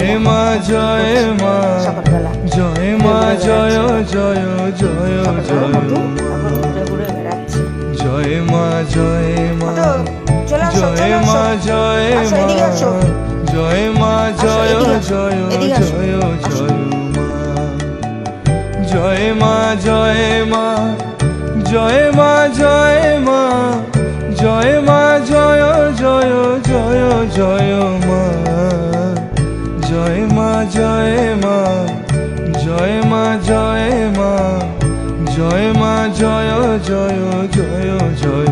জয় মা জয় মা সকালবেলা জয় মা জয় জয় জয় জয় ঘুরে বেড়াচ্ছি। জয় মা জয় মা চলে আসো, জয় চলে মা আসো। জয় আসো, মা এদিকে আসো। জয় মা জয় এদিকে আসো, জয় এদিকে আসো। জয় জয় মা জয় মা জয় মা জয় মা জয় মা জয় মা জয় জয় জয় জয় মা জয় মা জয় মা জয় মা জয় মা জয় মা জয় জয় জয় জয়